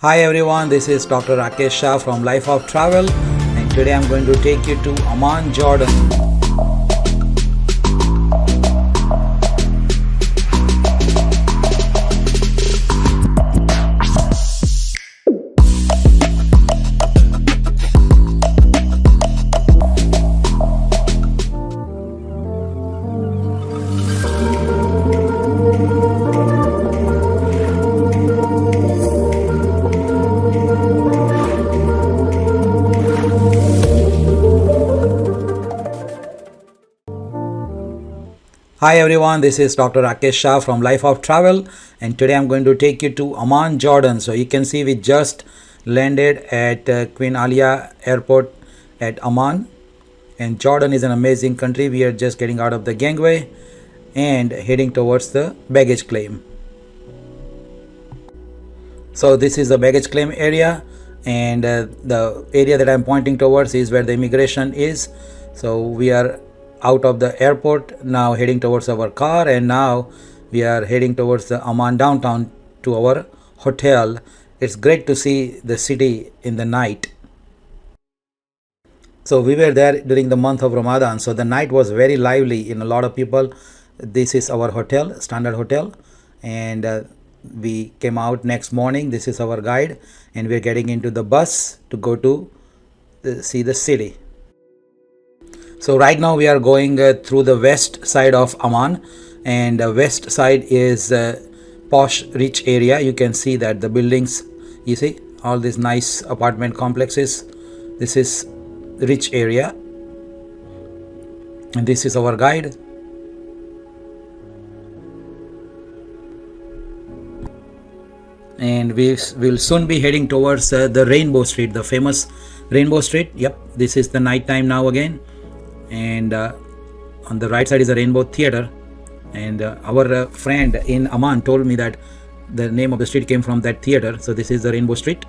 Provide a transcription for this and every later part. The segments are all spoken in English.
Hi everyone, this is Dr. Rakesh Shah from Life of Travel, and today I'm going to take you to Amman, Jordan. Hi everyone, this is Dr. Rakesh Shah from Life of Travel, and today I'm going to take you to Amman, Jordan. So you can see we just landed at Queen Alia Airport at Amman, and Jordan is an amazing country. We are just getting out of the gangway and heading towards the baggage claim. So this is the baggage claim area, and the area that I'm pointing towards is where the immigration is. So we are out of the airport now, heading towards our car, and now we are heading towards the Amman downtown to our hotel. It's great to see the city in the night. So we were there during the month of Ramadan, so the night was very lively in a lot of people. This is our hotel, standard hotel, and we came out next morning. This is our guide, and we're getting into the bus to go to see the city. So right now we are going through the west side of Amman, and the west side is posh, rich area. You can see that the buildings, you see all these nice apartment complexes. This is rich area, and this is our guide. And we will soon be heading towards the Rainbow Street, the famous Rainbow Street. Yep, this is the night time now again. And on the right side is a Rainbow Theatre, and our friend in Amman told me that the name of the street came from that theatre. So this is the Rainbow Street.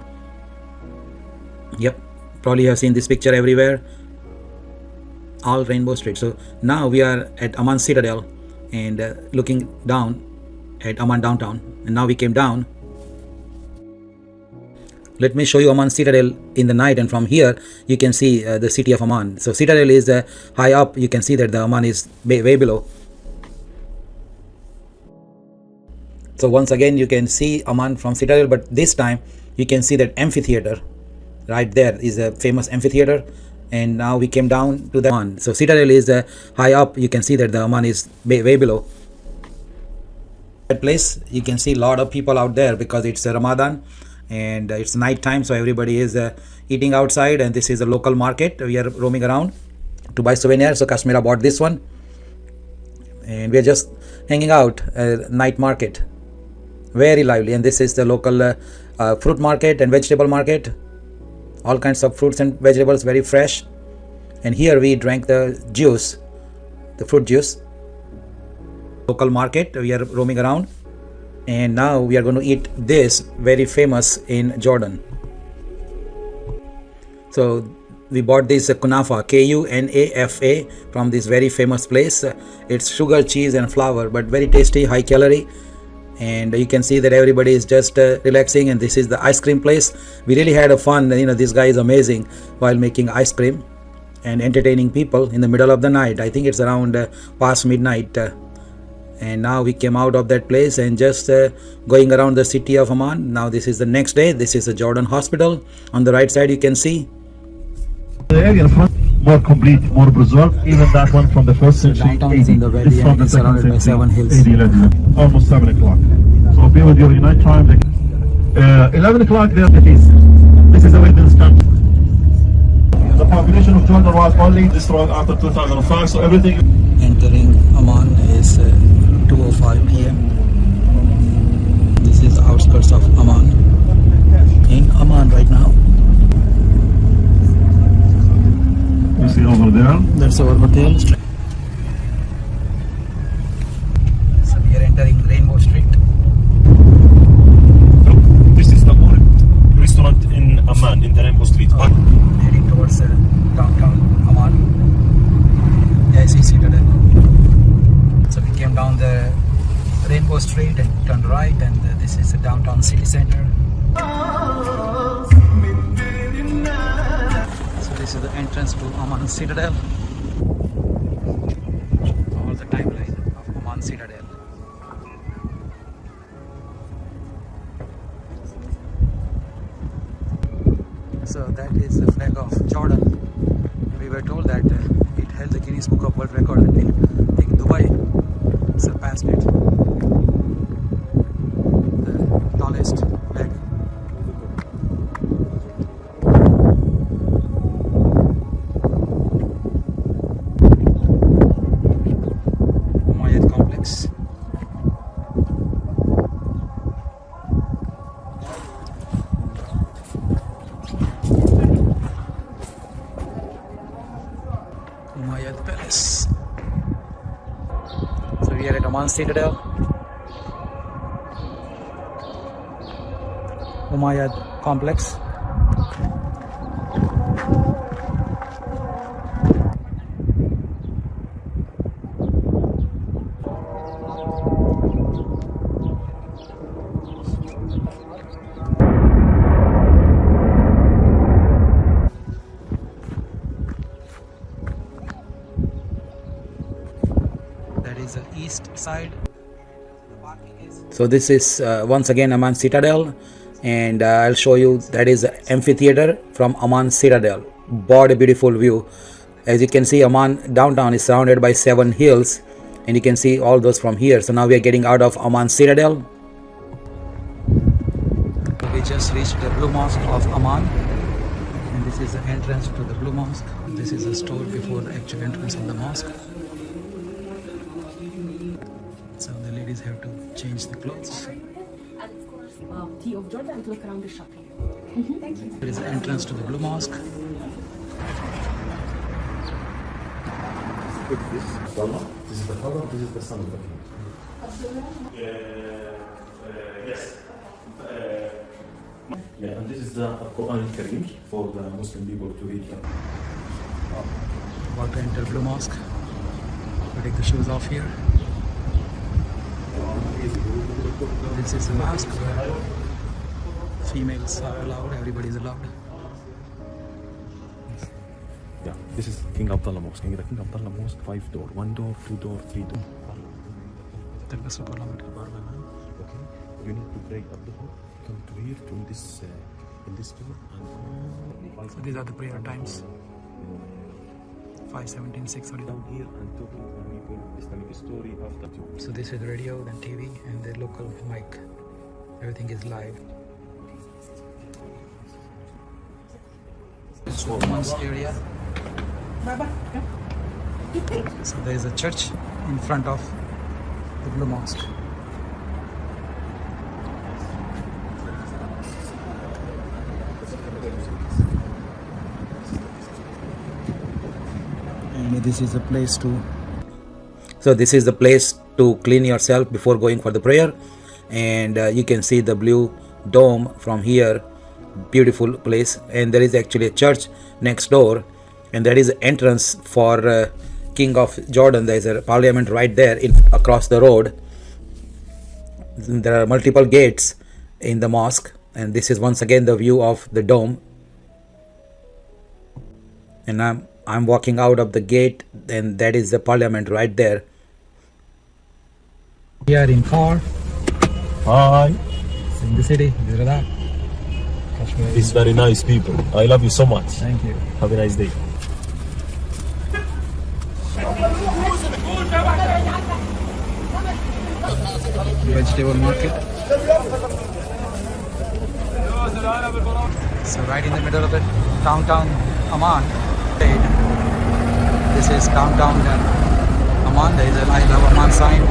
Yep, probably you have seen this picture everywhere, all Rainbow Street. So now we are at Amman Citadel and looking down at Amman downtown, and now we came down. Let me show you Amman Citadel in the night, and from here you can see the city of Amman. So Citadel is high up. You can see that the Amman is way below. So once again you can see Amman from Citadel, but this time you can see that amphitheater. Right there is a famous amphitheater, and now we came down to the Amman. So Citadel is high up. You can see that the Amman is way below. That place you can see a lot of people out there because it's Ramadan. And it's night time, so everybody is eating outside, and this is a local market. We are roaming around to buy souvenirs. So Kashmira bought this one, and we are just hanging out. Night market, very lively. And this is the local fruit market and vegetable market. All kinds of fruits and vegetables, very fresh. And here we drank the juice, the fruit juice. Local market, we are roaming around. And now we are going to eat this, very famous in Jordan. So we bought this Kunafa, Kunafa, from this very famous place. It's sugar, cheese and flour, but very tasty, high calorie. And you can see that everybody is just relaxing. And this is the ice cream place. We really had a fun. This guy is amazing while making ice cream and entertaining people in the middle of the night. I think it's around past midnight. And now we came out of that place and just going around the city of Amman. Now this is the next day. This is the Jordan Hospital. On the right side you can see the area in front, more complete, more preserved. Even that one from the first century. Downtown is in the valley, and it's surrounded by 7 hills. Almost 7 o'clock. So be with you in night time. 11 o'clock there it is. This is the Wilderness Camp. The population of Jordan was only destroyed after 2005, so everything. Entering Amman is 2:05 p.m. This is the outskirts of Amman. In Amman right now. You see over there? That's our hotel. So we are entering Rainbow Street. This is the only restaurant in Amman, in the Rainbow Street. Heading towards downtown Amman. Yeah, I see Citadel. So we came down the Rainbow Street and turned right, and this is the downtown city center. to Amman Citadel. All the timeline of Amman Citadel. So that is the flag of Jordan. We were told that it held the Guinness Book of World Record until I think Dubai surpassed it. The tallest flag. Complex. Umayyad Palace. So we are at Amman Citadel. Umayyad Complex. That is the east side. So this is once again Amman Citadel, and I'll show you that is the amphitheater from Amman Citadel. What a beautiful view. As you can see, Amman downtown is surrounded by 7 hills, and you can see all those from here. So now we are getting out of Amman Citadel. We just reached the Blue Mosque of Amman, and this is the entrance to the Blue Mosque. This is a store before the actual entrance of the mosque. So the ladies have to change the clothes. And of course, tea of Jordan, and look around the shop here. Thank you. There is the entrance to the Blue Mosque. This is the color, this is the sun of the king. Yes. Yeah, and this is the Quran al-Karim for the Muslim people to read. About to enter Blue Mosque. We take the shoes off here. This is a mosque where females are allowed, everybody is allowed. Yeah, this is King Abdullah Mosque. King Abdullah Mosque, 5 door, 1 door, 2 door, 3 door. The Parliament. Okay, you need to break up the hole. Come to here, to in this door, and So these are the prayer times. 5:17, 6:30. down here and talking to people, Islamic story after two. So this is radio, then TV, and the local mic. Everything is live. It's women's area. So there is a church in front of the Blue Mosque. And this is a place to. So this is the place to clean yourself before going for the prayer, and you can see the blue dome from here. Beautiful place, and there is actually a church next door, and there is an entrance for King of Jordan. There is a parliament right there across the road. There are multiple gates in the mosque, and this is once again the view of the dome. And I'm walking out of the gate, and that is the parliament right there. We are in car. Hi. In the city. It's very nice people. I love you so much. Thank you. Have a nice day. Vegetable market. So right in the middle of the downtown Amman. This is downtown Amman. There is a I Love Amman sign.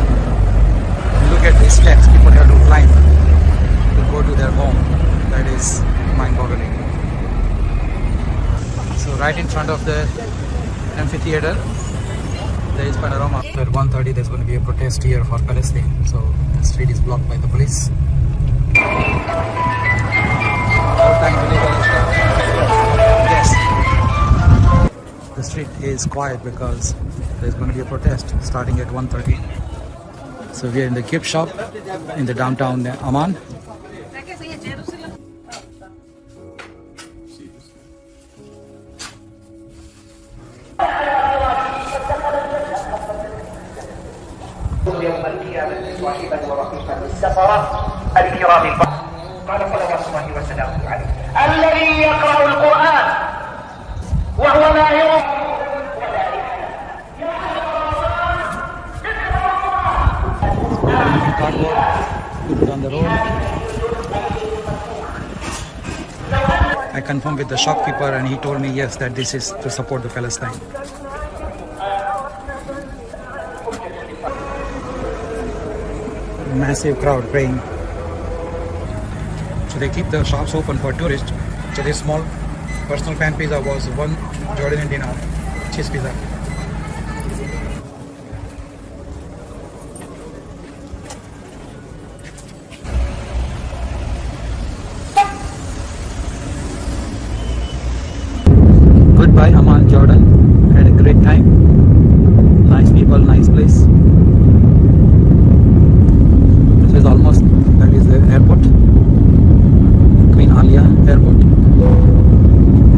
Look at these steps people have to climb to go to their home. That is mind-boggling. So right in front of the amphitheater, there is panorama. At 1:30, there's going to be a protest here for Palestine. So the street is blocked by the police. Yes. The street is quiet because there's going to be a protest starting at 1:30. So we are in the gift shop in the downtown Amman. يوم القيامة صاحبا ورفيقا السفرة الكرام البررة. قال صلوات الله وسلامه عليه: الذي يقرأ القرآن وهو ماهر cardboard on the road. I confirmed with the shopkeeper and he told me yes, that this is to support the Palestine. Massive crowd praying. So they keep the shops open for tourists. So this small personal pan pizza was one Jordanian dinar, cheese pizza. Goodbye Amman, Jordan. Had a great time. Nice people, nice place. This is almost, that is the airport, Queen Alia Airport.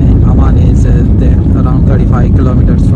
And Amman is there around 35 kilometers from